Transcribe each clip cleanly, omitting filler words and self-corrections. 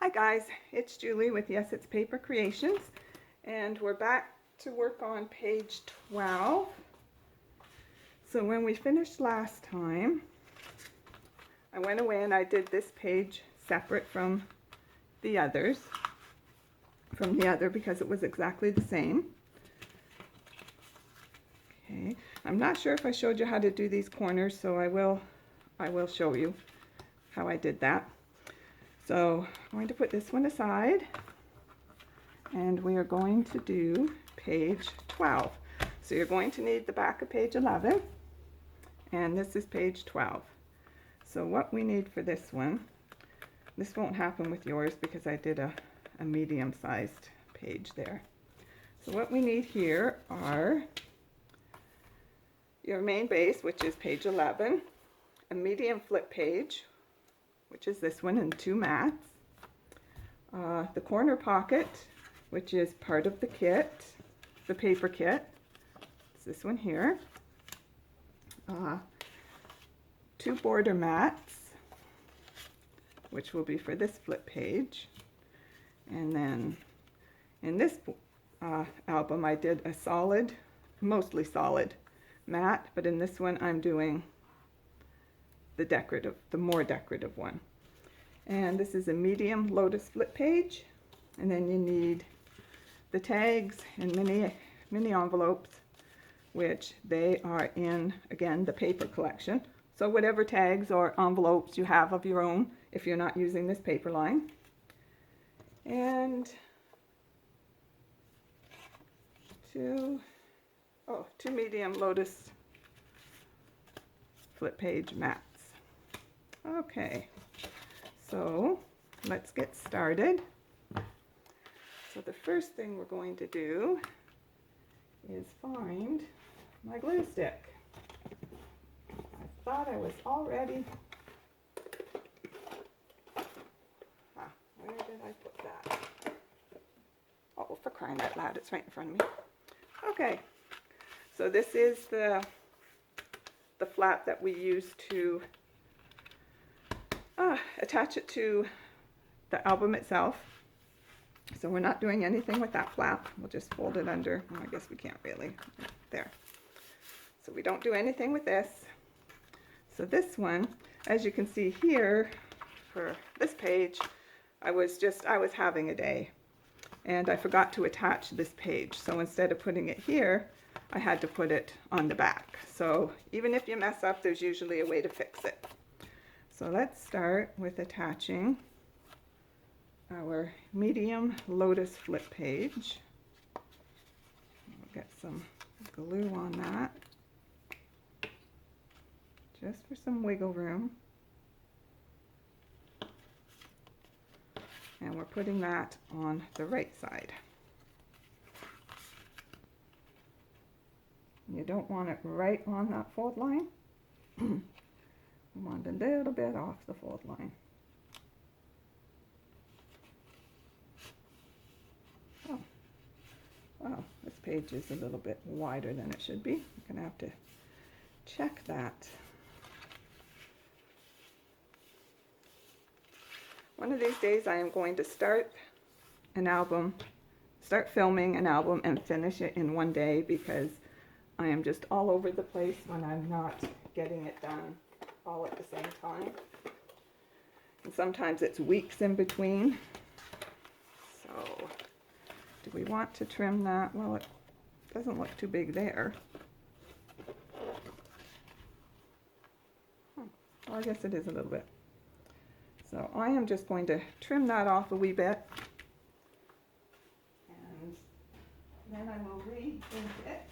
Hi guys, it's Julie with Yes It's Paper Creations, and we're back to work on page 12. So when we finished last time, I went away and I did this page separate from the others, because it was exactly the same. Okay, I'm not sure if I showed you how to do these corners, so I will show you how I did that. So I'm going to put this one aside, and we are going to do page 12. So you're going to need the back of page 11, and this is page 12. So what we need for this one, this won't happen with yours because I did a medium-sized page there. So what we need here are your main base, which is page 11, a medium flip page, which is this one, and 2 mats. The corner pocket, which is part of the kit, the paper kit. It's this one here. 2 border mats, which will be for this flip page. And then in this album I did a solid, mostly solid mat, but in this one I'm doing the more decorative one. And this is a medium Lotus flip page, and then you need the tags and mini envelopes, which they are in, again, the paper collection. So whatever tags or envelopes you have of your own, if you're not using this paper line. And two medium Lotus flip page mats. Okay, so let's get started. So the first thing we're going to do is find my glue stick. I thought I was already... where did I put that? Oh, for crying out loud, it's right in front of me. Okay, so this is the flap that we use to attach it to the album itself. So we're not doing anything with that flap. We'll just fold it under. Well, I guess we can't really. There. So we don't do anything with this. So this one, as you can see here, for this page, I was having a day, and I forgot to attach this page. So instead of putting it here, I had to put it on the back. So even if you mess up, there's usually a way to fix it. So let's start with attaching our medium Lotus flip page. We'll get some glue on that, just for some wiggle room. And we're putting that on the right side. You don't want it right on that fold line. You want a little bit off the fold line. Oh, wow, this page is a little bit wider than it should be. I'm going to have to check that. One of these days I am going to start filming an album and finish it in one day, because I am just all over the place when I'm not getting it done all at the same time. And sometimes it's weeks in between. So, do we want to trim that? Well, it doesn't look too big there. Well, I guess it is a little bit. So I am just going to trim that off a wee bit, and then I will re-ink it.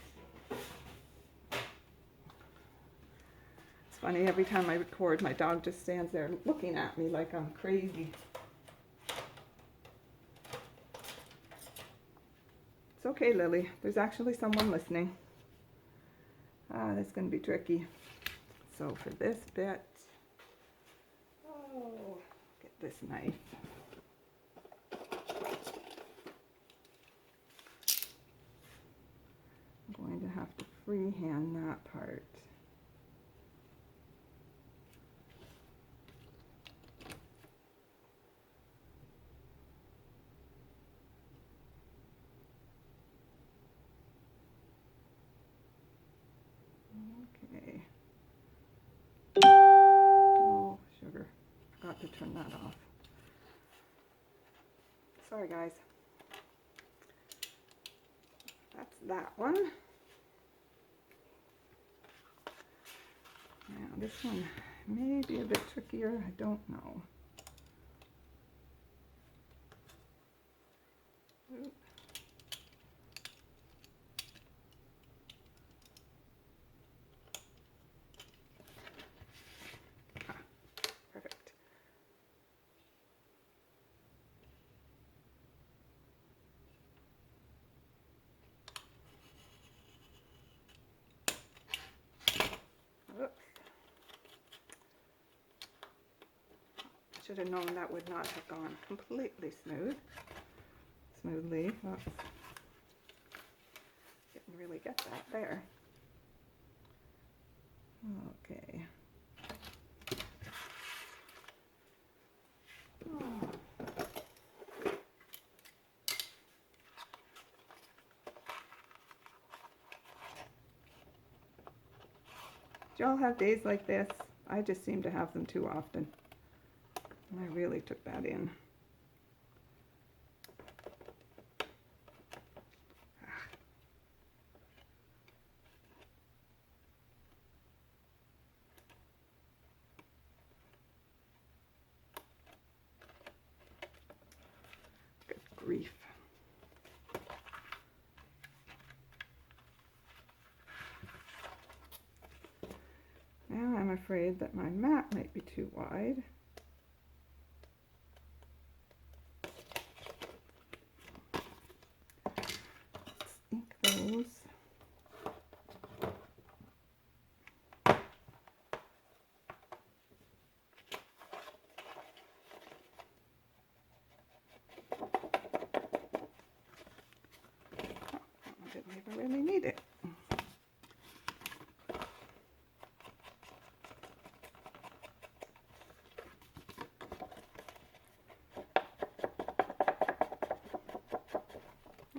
It's funny, every time I record, my dog just stands there looking at me like I'm crazy. It's okay, Lily. There's actually someone listening. That's going to be tricky. So for this bit, get this knife. I'm going to have to freehand that part. to turn that off. Sorry guys. That's that one. Now this one may be a bit trickier, I don't know. Oop. Ah, perfect. Oops. Should have known that would not have gone completely smoothly. Oops. Didn't really get that there. Okay. Oh. Do y'all have days like this? I just seem to have them too often. And I really took that in. Good grief. Now I'm afraid that my mat might be too wide. Let's ink those. I didn't even really need it.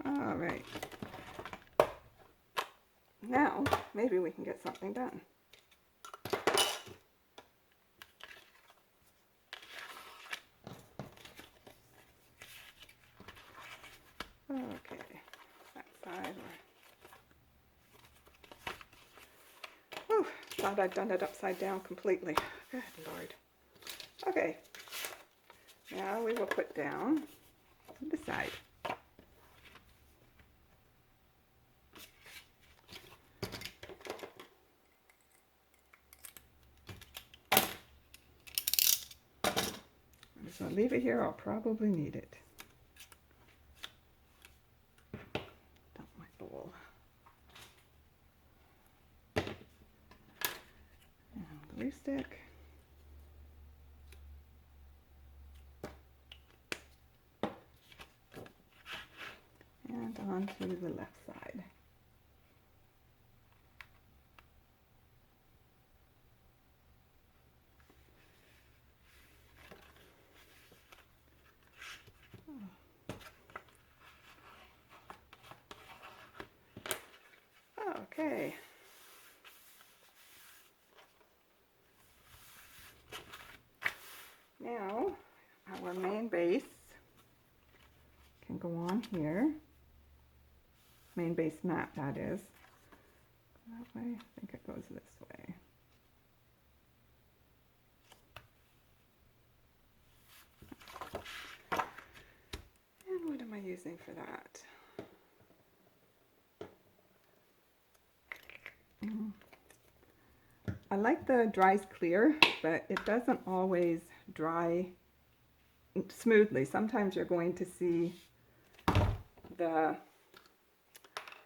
All right. Now, maybe we can get something done. Okay, that side. Whew, thought I'd done it upside down completely. Good Lord. Okay, now we will put down the side. I'm just going to leave it here. I'll probably need it. Dump my bowl. And glue stick. And onto the left side. Okay. Now, our main base can go on here. Main base mat, that is. That way, I think it goes this way. And what am I using for that? I like the dries clear, but it doesn't always dry smoothly. Sometimes you're going to see the,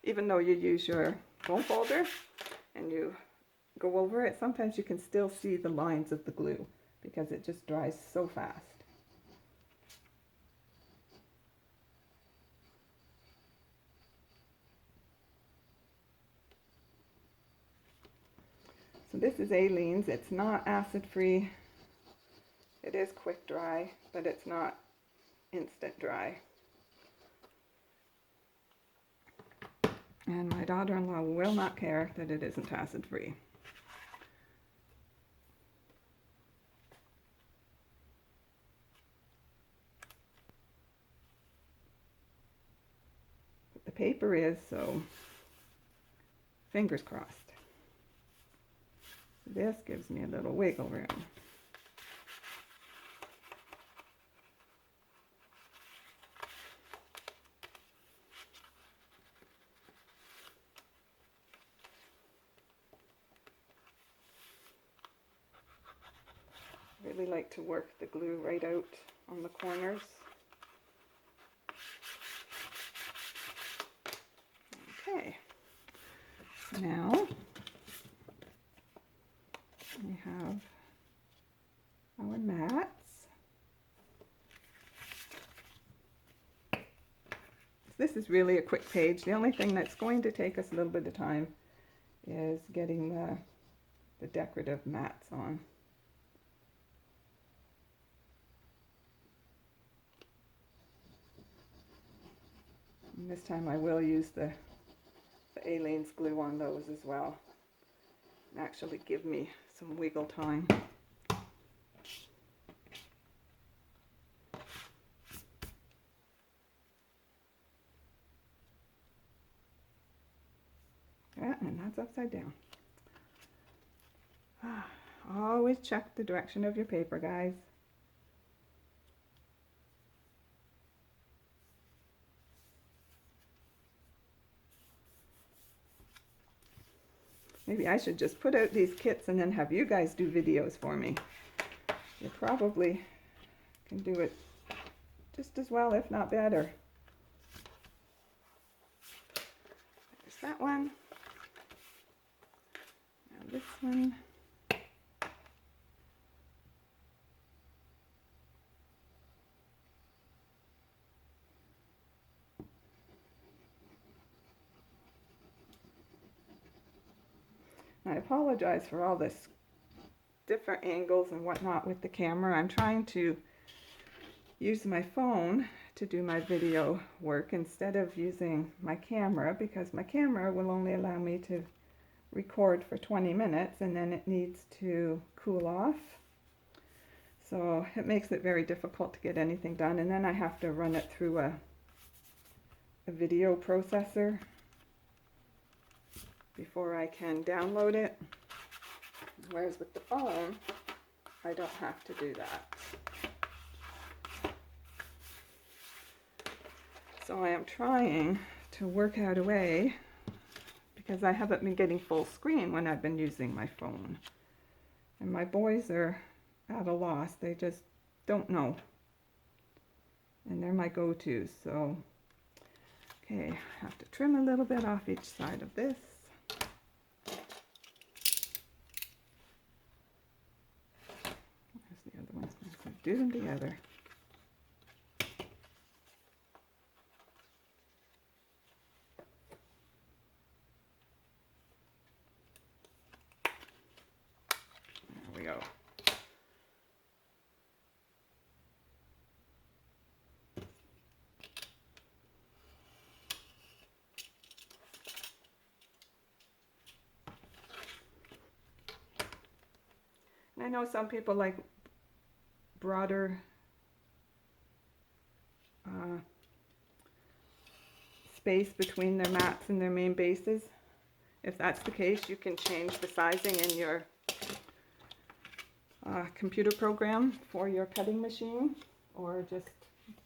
even though you use your foam folder and you go over it, sometimes you can still see the lines of the glue because it just dries so fast. So this is Aleene's. It's not acid free. It is quick dry, but it's not instant dry. And my daughter-in-law will not care that it isn't acid free. paper is, so fingers crossed. This gives me a little wiggle room. Really like to work the glue right out on the corners. Okay, now we have our mats. This is really a quick page. The only thing that's going to take us a little bit of time is getting the decorative mats on. And this time I will use the Aleene's glue on those as well. And actually give me some wiggle time. Yeah, and that's upside down. Always check the direction of your paper, guys. Maybe I should just put out these kits and then have you guys do videos for me. You probably can do it just as well, if not better. There's that one. Now this one. I apologize for all this different angles and whatnot with the camera. I'm trying to use my phone to do my video work instead of using my camera, because my camera will only allow me to record for 20 minutes and then it needs to cool off. So it makes it very difficult to get anything done, and then I have to run it through a video processor before I can download it, whereas with the phone I don't have to do that. So I am trying to work out a way, because I haven't been getting full screen when I've been using my phone, and my boys are at a loss. They just don't know, and they're my go-tos. So okay, I have to trim a little bit off each side of this. The other ones, so do them together. There we go. And I know some people like broader space between their mats and their main bases. If that's the case, you can change the sizing in your computer program for your cutting machine, or just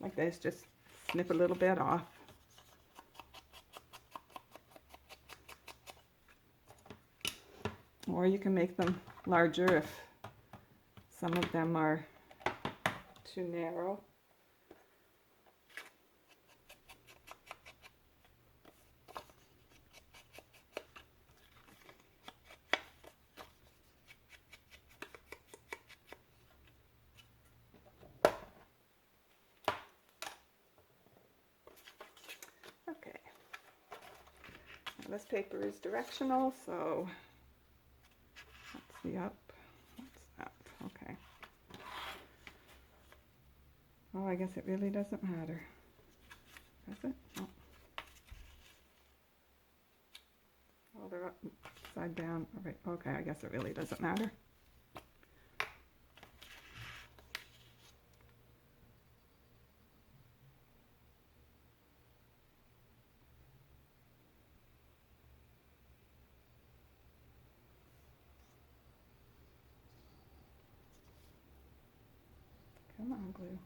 like this, just snip a little bit off. Or you can make them larger if some of them are too narrow. Okay. Now this paper is directional, so that's the up. What's that? Okay. Oh, I guess it really doesn't matter. Does it? Oh. Oh, they're upside down. All right. Okay, I guess it really doesn't matter. Come on, glue.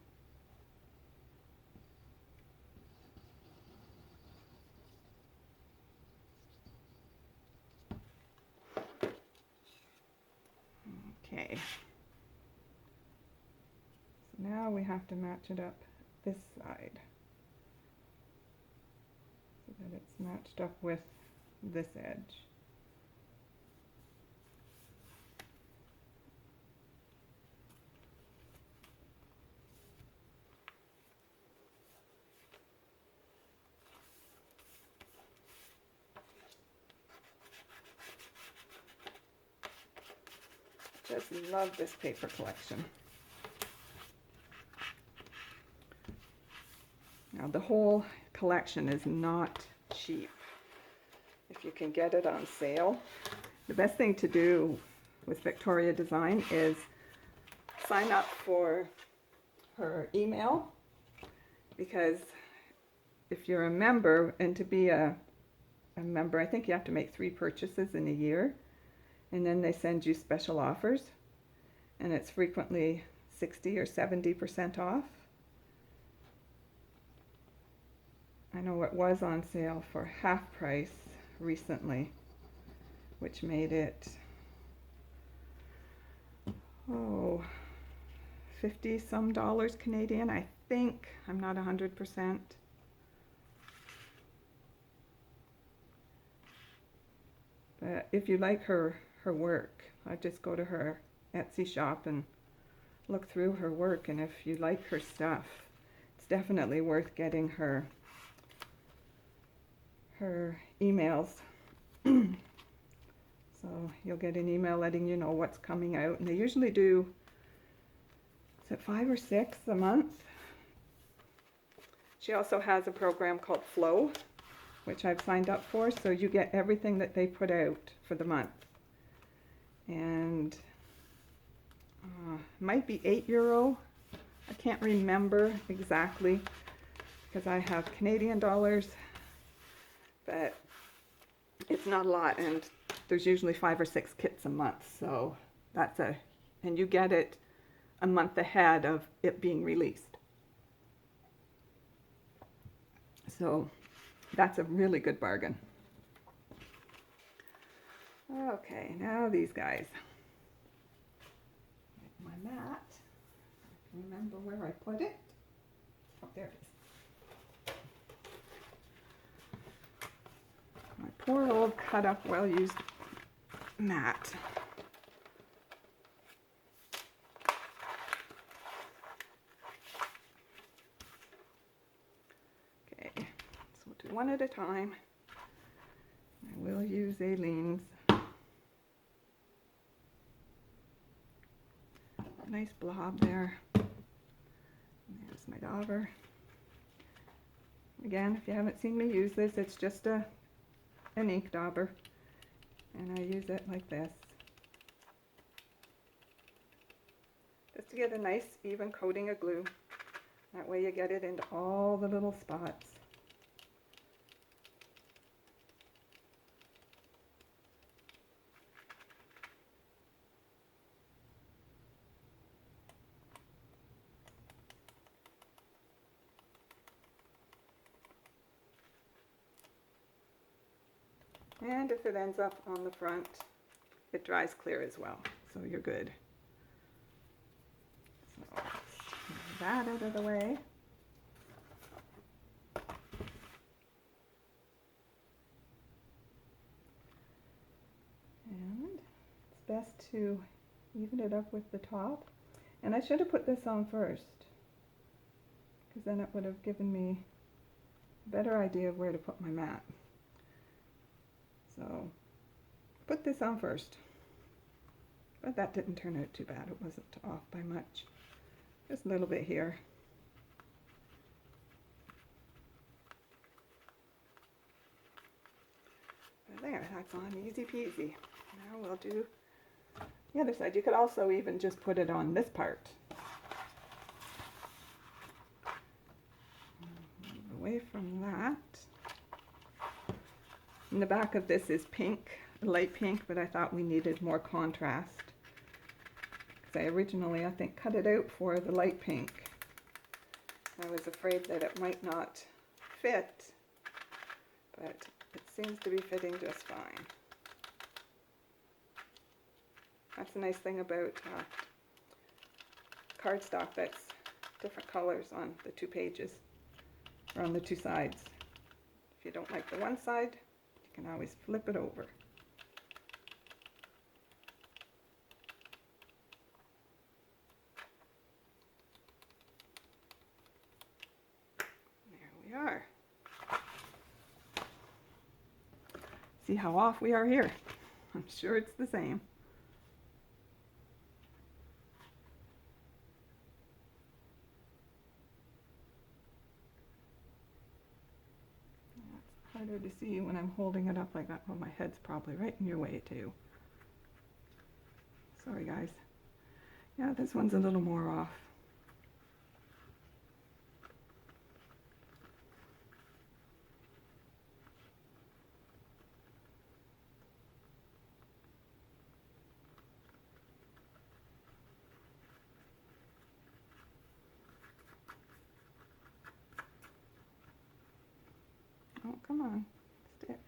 Okay. So now we have to match it up this side so that it's matched up with this edge. Just love this paper collection. Now the whole collection is not cheap. If you can get it on sale, the best thing to do with Vectoria Design is sign up for her email, because if you're a member, and to be a member, I think you have to make 3 purchases in a year, and then they send you special offers, and it's frequently 60 or 70% off. I know it was on sale for half price recently, which made it, oh, 50 some dollars Canadian, I think. I'm not 100%. But if you like her work, I just go to her Etsy shop and look through her work, and if you like her stuff, it's definitely worth getting her emails. So you'll get an email letting you know what's coming out, and they usually do, is it 5 or 6 a month? She also has a program called Flow, which I've signed up for, so you get everything that they put out for the month. And might be €8. I can't remember exactly because I have Canadian dollars, but it's not a lot, and there's usually 5 or 6 kits a month, so that's and you get it a month ahead of it being released. So that's a really good bargain. Okay, now these guys. My mat. I can remember where I put it. Oh, there it is. My poor old cut up, well-used mat. Okay, so we'll do one at a time. I will use Aileen's. Nice blob there. There's my dauber. Again, if you haven't seen me use this, it's just an ink dauber, and I use it like this, just to get a nice even coating of glue. That way you get it into all the little spots. And if it ends up on the front, it dries clear as well, so you're good. So let's move that out of the way. And it's best to even it up with the top. And I should have put this on first, because then it would have given me a better idea of where to put my mat. So put this on first, but that didn't turn out too bad. It wasn't off by much, just a little bit here. But there, that's on easy peasy. Now we'll do the other side. You could also even just put it on this part. Move away from that. And the back of this is pink, light pink, but I thought we needed more contrast. because I originally, I think, cut it out for the light pink. I was afraid that it might not fit, but it seems to be fitting just fine. That's the nice thing about cardstock that's different colors on the 2 pages, or on the 2 sides. If you don't like the one side, you can always flip it over. There we are. See how off we are here? I'm sure it's the same. Harder to see when I'm holding it up like that. Well, my head's probably right in your way too. Sorry guys. Yeah, this one's a little more off. Oh, come on, stick.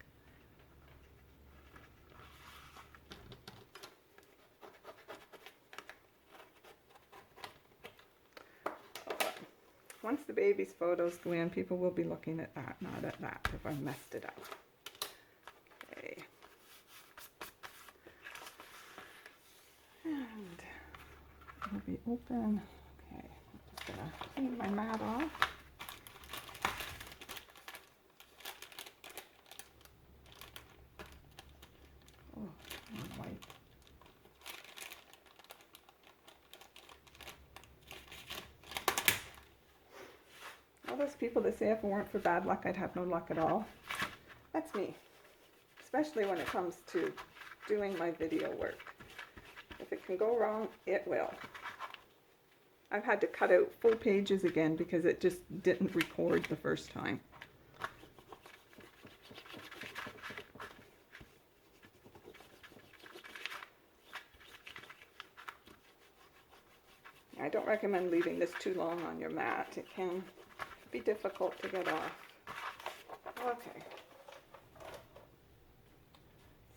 Once the baby's photos go in, people will be looking at that, not at that, if I messed it up. Okay. And it'll be open. Okay, I'm just gonna clean my mat off. White. All those people that say if it weren't for bad luck, I'd have no luck at all. That's me, especially when it comes to doing my video work. If it can go wrong, it will. I've had to cut out full pages again because it just didn't record the first time. I don't recommend leaving this too long on your mat. It can be difficult to get off. Okay.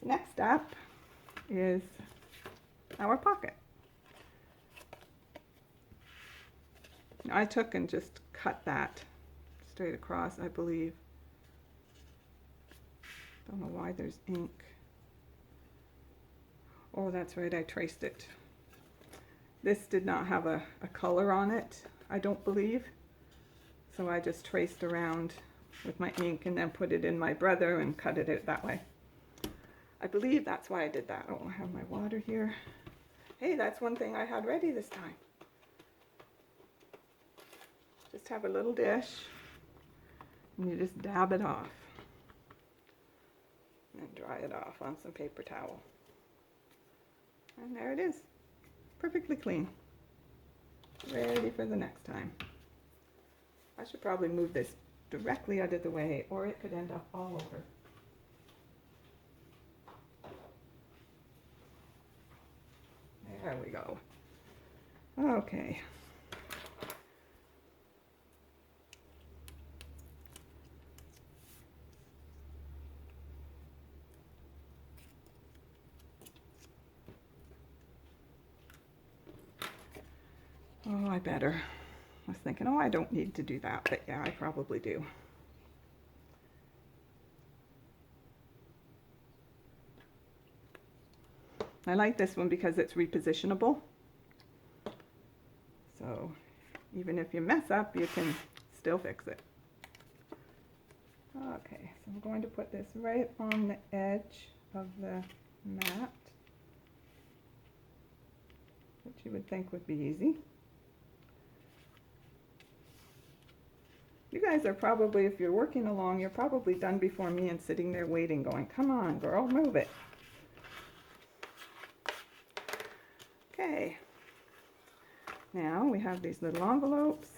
So next up is our pocket. I took and just cut that straight across, I believe. Don't know why there's ink. Oh, that's right, I traced it. This did not have a color on it, I don't believe. So I just traced around with my ink and then put it in my brother and cut it out that way. I believe that's why I did that. Oh, I have my water here. Hey, that's one thing I had ready this time. Just have a little dish and you just dab it off. And dry it off on some paper towel. And there it is. Perfectly clean. Ready for the next time. I should probably move this directly out of the way or it could end up all over. There we go. Okay. Oh, I better. I was thinking, oh, I don't need to do that, but yeah, I probably do. I like this one because it's repositionable. So even if you mess up, you can still fix it. Okay, so I'm going to put this right on the edge of the mat, which you would think would be easy. You guys are probably, if you're working along, you're probably done before me and sitting there waiting, going, come on, girl, move it. Okay. Now we have these little envelopes.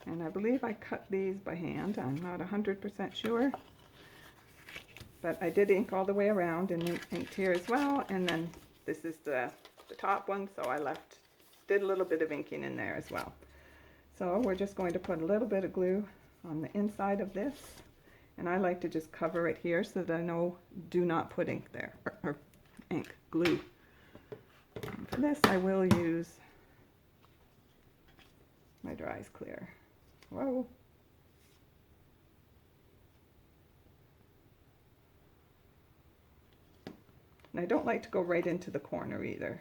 And I believe I cut these by hand. I'm not 100% sure. but I did ink all the way around and inked here as well, and then this is the top one, so I did a little bit of inking in there as well. So we're just going to put a little bit of glue on the inside of this, and I like to just cover it here so that I know do not put ink there, or ink, glue. And for this I will use my Dry's Clear. Whoa. And I don't like to go right into the corner either.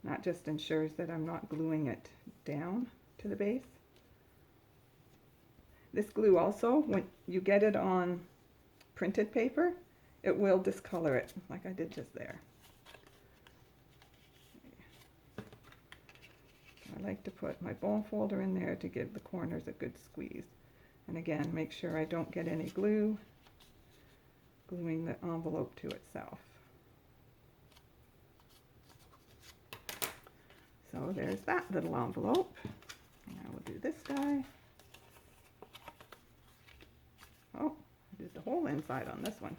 That just ensures that I'm not gluing it down to the base. This glue also, when you get it on printed paper, it will discolor it, like I did just there. I like to put my bone folder in there to give the corners a good squeeze. And again, make sure I don't get any glue gluing the envelope to itself. So there's that little envelope. Now we'll do this guy. Oh, I did the whole inside on this one.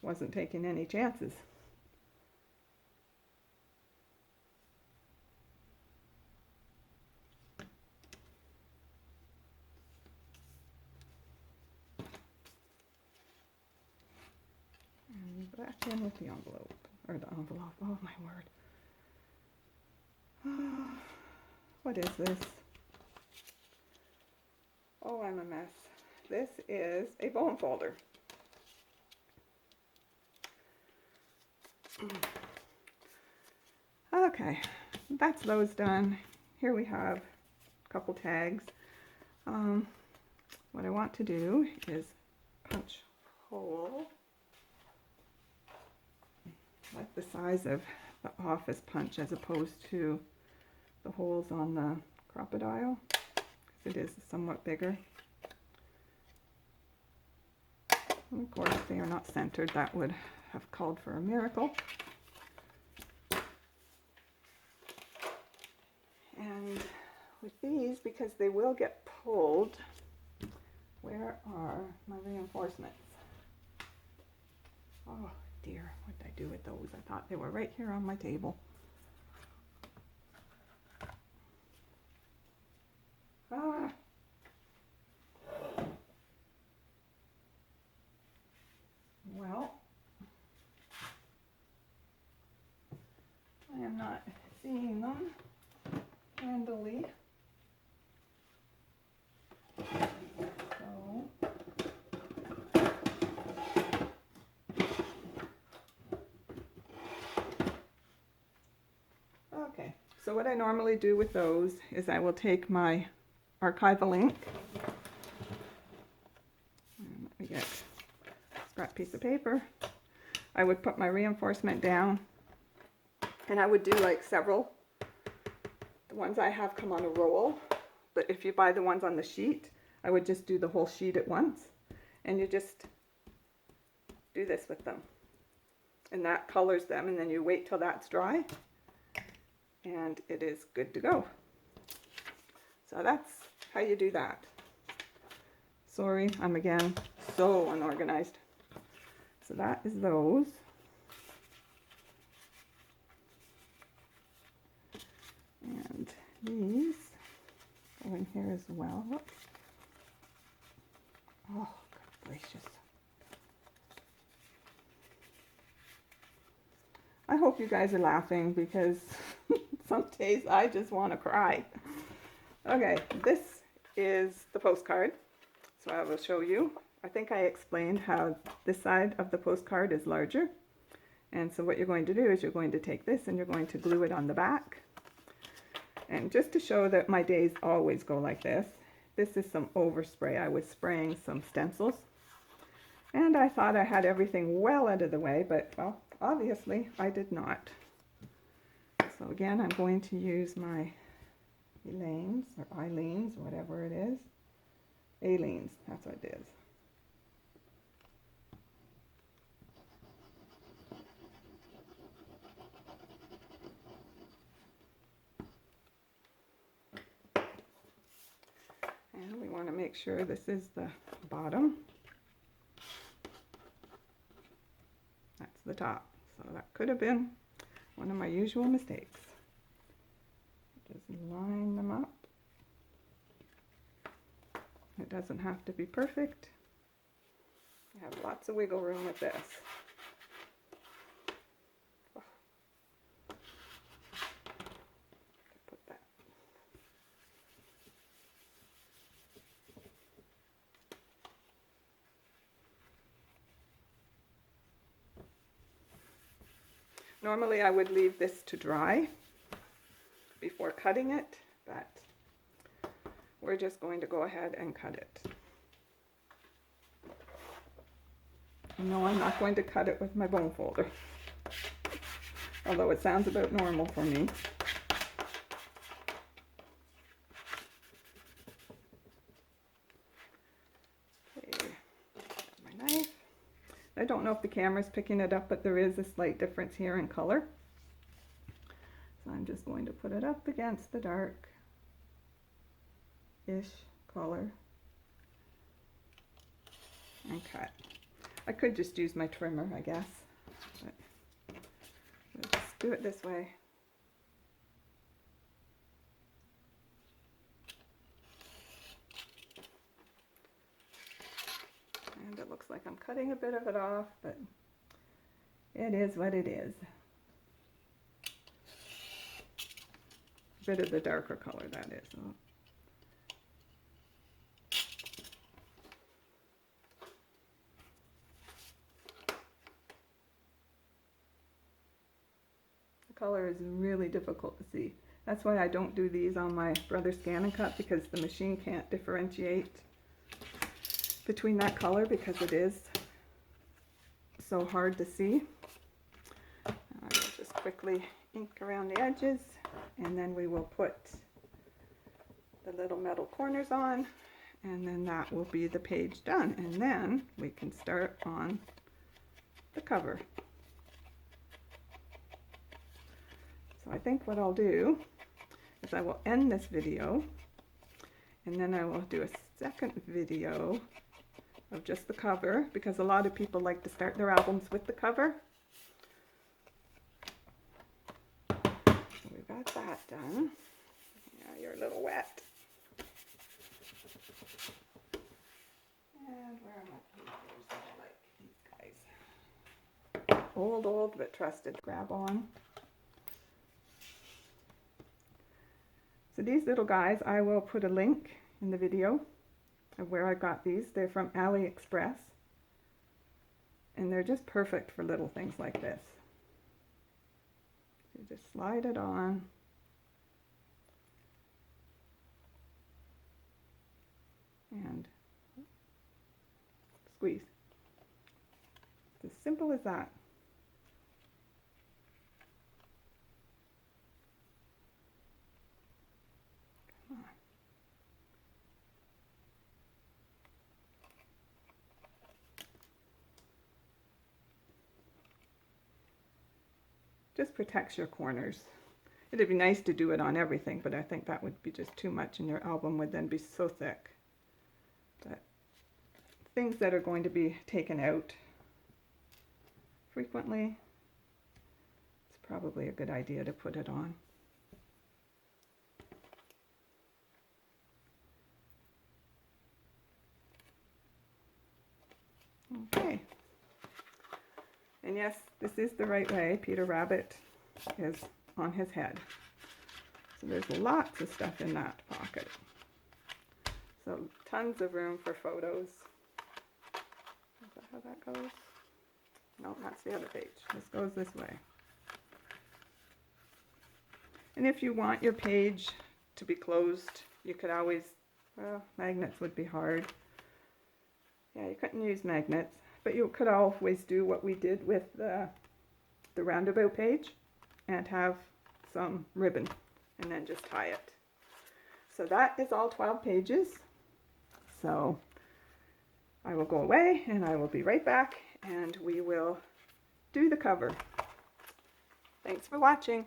Wasn't taking any chances. And back in with the envelope, or the envelope, oh my word. What is this? Oh, I'm a mess. This is a bone folder. Okay, that's those done. Here we have a couple tags. What I want to do is punch a hole like the size of the office punch as opposed to the holes on the crocodile, because it is somewhat bigger. And of course, they are not centered. That would have called for a miracle. And with these, because they will get pulled, where are my reinforcements? Oh dear, what did I do with those? I thought they were right here on my table. Ah. Well, I am not seeing them handily. So, okay, so what I normally do with those is I will take my archival ink, and let me get a scrap piece of paper. I would put my reinforcement down, and I would do like several. The ones I have come on a roll, but if you buy the ones on the sheet, I would just do the whole sheet at once, and you just do this with them, and that colors them, and then you wait till that's dry, and it is good to go. So that's how you do that. Sorry, I'm again so unorganized. So that is those. And these go in here as well. Whoops. Oh, good gracious. I hope you guys are laughing, because some days I just want to cry. Okay, this is the postcard. So I will show you. I think I explained how this side of the postcard is larger. And so what you're going to do is you're going to take this and you're going to glue it on the back. And just to show that my days always go like this is some overspray. I was spraying some stencils. And I thought I had everything well out of the way, but, well, obviously I did not. So again, I'm going to use my Elaine's, or Eileen's, whatever it is. Aleen's, that's what it is. And we want to make sure this is the bottom. the top. So that could have been one of my usual mistakes. Just line them up. It doesn't have to be perfect. I have lots of wiggle room with this. Put that. Normally I would leave this to dry before cutting it, but we're just going to go ahead and cut it. No, I'm not going to cut it with my bone folder, although it sounds about normal for me. Okay, my knife. I don't know if the camera's picking it up, but there is a slight difference here in color. So I'm just going to put it up against the dark-ish color and cut. I could just use my trimmer, I guess, but we'll just do it this way. And it looks like I'm cutting a bit of it off, but it is what it is. A bit of the darker color, that is. Color is really difficult to see. That's why I don't do these on my Brother Scan and Cut, because the machine can't differentiate between that color because it is so hard to see. I will just quickly ink around the edges, and then we will put the little metal corners on, and then that will be the page done, and then we can start on the cover. So I think what I'll do is I will end this video, and then I will do a second video of just the cover, because a lot of people like to start their albums with the cover. So we've got that done. Yeah, you're a little wet. And where are my papers that I like? These guys. Old but trusted. Grab on. So these little guys, I will put a link in the video of where I got these. They're from AliExpress, and they're just perfect for little things like this. So you just slide it on, and squeeze. It's as simple as that. Just protects your corners. It'd be nice to do it on everything, but I think that would be just too much, and your album would then be so thick. But things that are going to be taken out frequently, it's probably a good idea to put it on. Okay. And yes, this is the right way. Peter Rabbit is on his head. So there's lots of stuff in that pocket. So tons of room for photos. Is that how that goes? No, that's the other page. This goes this way. And if you want your page to be closed, you could always, well, magnets would be hard. Yeah, you couldn't use magnets. But you could always do what we did with the roundabout page and have some ribbon and then just tie it. So that is all 12 pages. So I will go away and I will be right back, and we will do the cover. Thanks for watching.